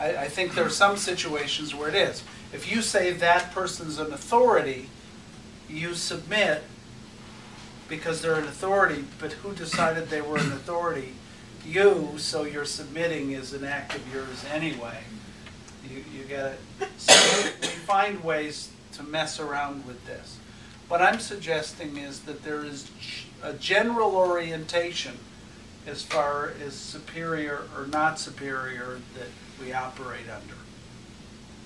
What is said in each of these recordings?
I think there are some situations where it is. If you say that person's an authority, you submit because they're an authority, but who decided they were an authority? You, so your submitting is an act of yours anyway. You get it? So we find ways to mess around with this. What I'm suggesting is that there is a general orientation as far as superior or not superior that we operate under.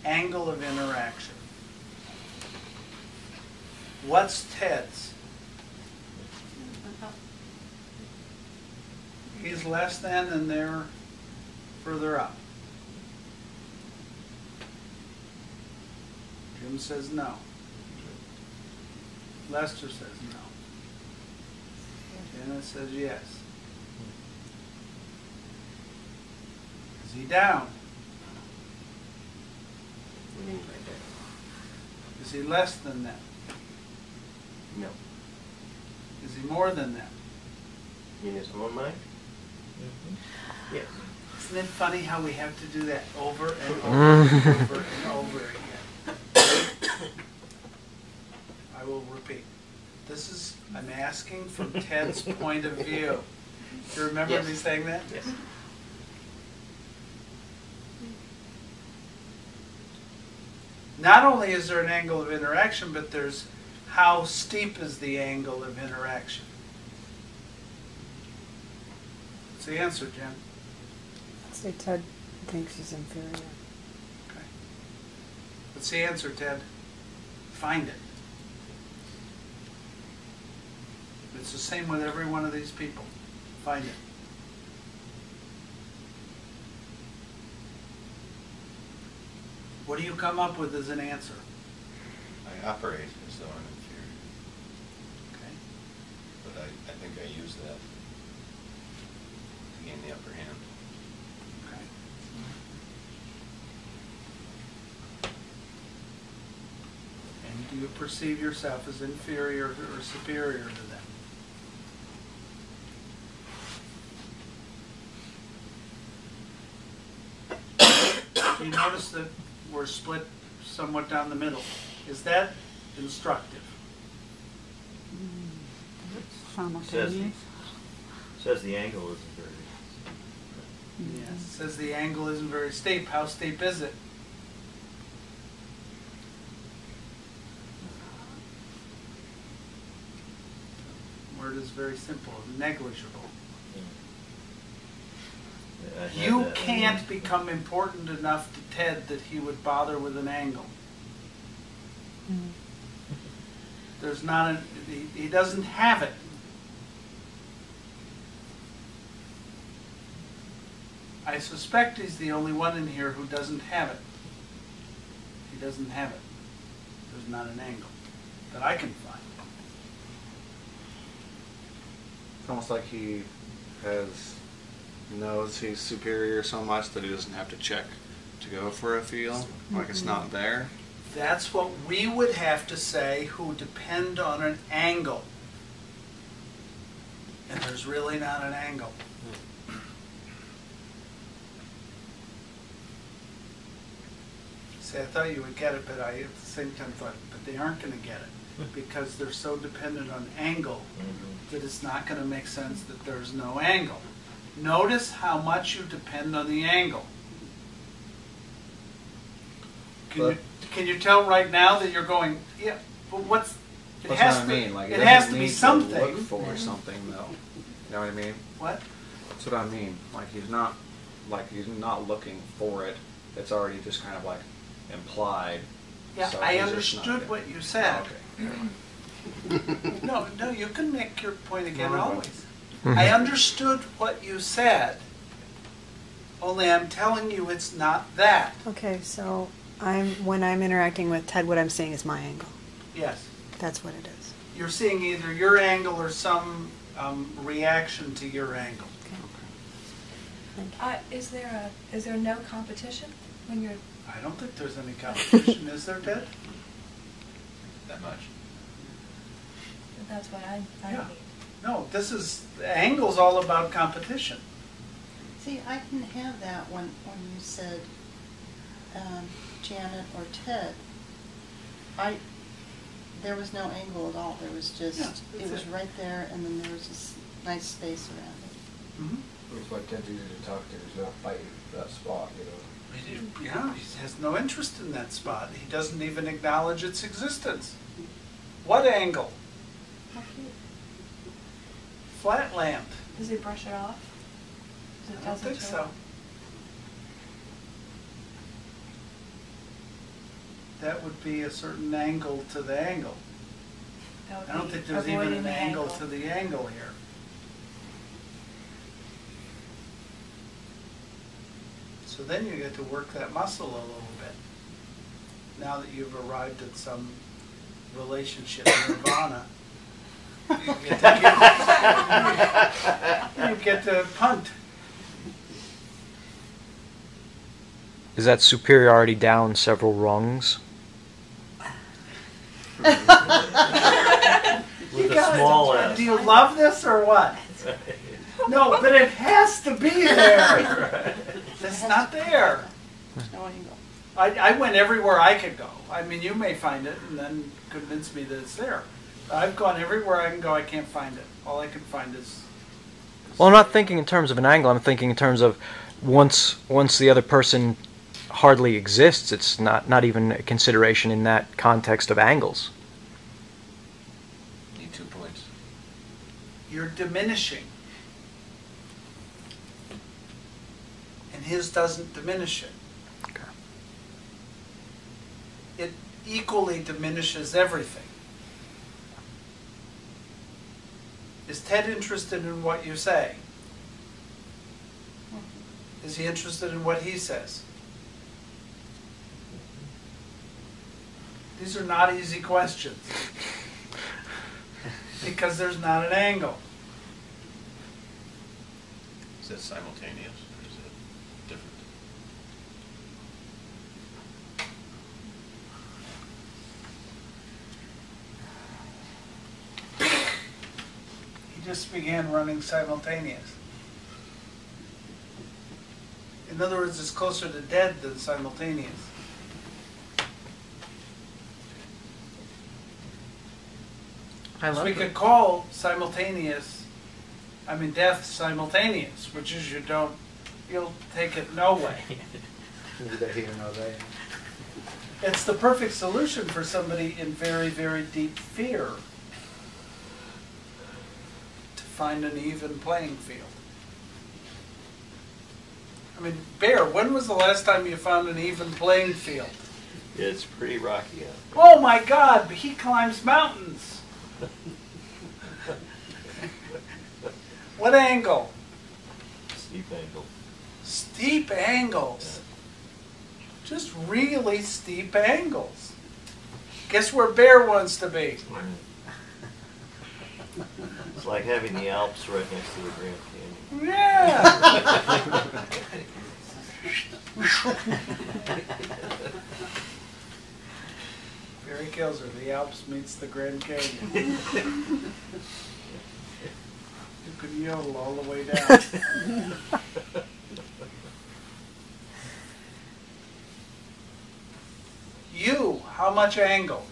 Angle of interaction. What's Ted's? He's less than and they're further up. Jim says no. Lester says no. Dennis says yes. Is he down? Is he less than that? No. Is he more than that? You mean his own mind? Yes. Isn't it funny how we have to do that over and over and over and over again? I will repeat. This is, I'm asking from Ted's point of view. Do you remember me saying that? Yes. Not only is there an angle of interaction, but there's how steep is the angle of interaction. What's the answer, Jen? I'd say Ted thinks he's inferior. Okay. What's the answer, Ted? Find it. It's the same with every one of these people. Find it. What do you come up with as an answer? I operate as though I'm inferior, Okay. but I think I use that to gain the upper hand. Okay. And do you perceive yourself as inferior or superior to them? You notice that we're split somewhat down the middle. Is that instructive? Simultaneous. Says the angle isn't very. Yes. It says the angle isn't very steep. How steep is it? Word is very simple, negligible. You can't become important enough to Ted that he would bother with an angle. There's not he doesn't have it. I suspect he's the only one in here who doesn't have it. He doesn't have it. There's not an angle that I can find. It's almost like he knows he's superior so much that he doesn't have to check to go for a feel. Like it's not there. That's what we would have to say who depend on an angle. And there's really not an angle. See, I thought you would get it, but I at the same time thought, but they aren't going to get it because they're so dependent on angle that it's not going to make sense that there's no angle. Notice how much you depend on the angle. Can you tell right now that you're going, yeah, but what's, it That's has what I mean. Like, it has to be look something. for something though. You know what I mean? What? That's what I mean. Like he's not looking for it. It's already just kind of like implied. Yeah, So I he's just understood not what you said. Oh, okay. No, you can make your point again No, always. I understood what you said, only I'm telling you it's not that. Okay, so when I'm interacting with Ted, what I'm seeing is my angle. Yes. That's what it is. You're seeing either your angle or some reaction to your angle. Okay. Thank you. Is there no competition when you're? I don't think there's any competition, is there, Ted? That much. That's what I Yeah. need. No, angle's all about competition. See, I can have that when you said Janet or Ted, there was no angle at all. There was just, Yeah, it that's was it. right there, and then there was this nice space around it. Mhm. It's what Ted's easy to talk to, he's not fighting for that spot, you know. Yeah, he has no interest in that spot. He doesn't even acknowledge its existence. What angle? How cute. Flatland. Does he brush it off? I don't think so. That would be a certain angle to the angle. I don't think there's even an angle to the angle here. So then you get to work that muscle a little bit. Now that you've arrived at some relationship nirvana, you get to punt. Is that superiority down several rungs? With You a guys, small S. do you love this or what? No, but it has to be there. It's not there. No angle. I went everywhere I could go. I mean, you may find it and then convince me that it's there. I've gone everywhere I can go. I can't find it. All I can find is. Well, I'm not thinking in terms of an angle. I'm thinking in terms of once the other person hardly exists, it's not even a consideration in that context of angles. Need 2 points. You're diminishing. And his doesn't diminish it. Okay. It equally diminishes everything. Is Ted interested in what you say? Is he interested in what he says? These are not easy questions. Because there's not an angle. Is that simultaneous or is it different? He just began running simultaneous. In other words, it's closer to dead than simultaneous. So we could call simultaneous, death simultaneous, which is you'll take it no way. Neither here nor there. It's the perfect solution for somebody in very, very deep fear to find an even playing field. Bear, when was the last time you found an even playing field? It's pretty rocky out Oh my God, he climbs mountains. What angle? there. Steep angle. Steep angles. Just really steep angles. Guess where Bear wants to be? It's like having the Alps right next to the Grand Canyon. Yeah. Barry kills her. The Alps meets the Grand Canyon. You could yodel all the way down. You, how much angle?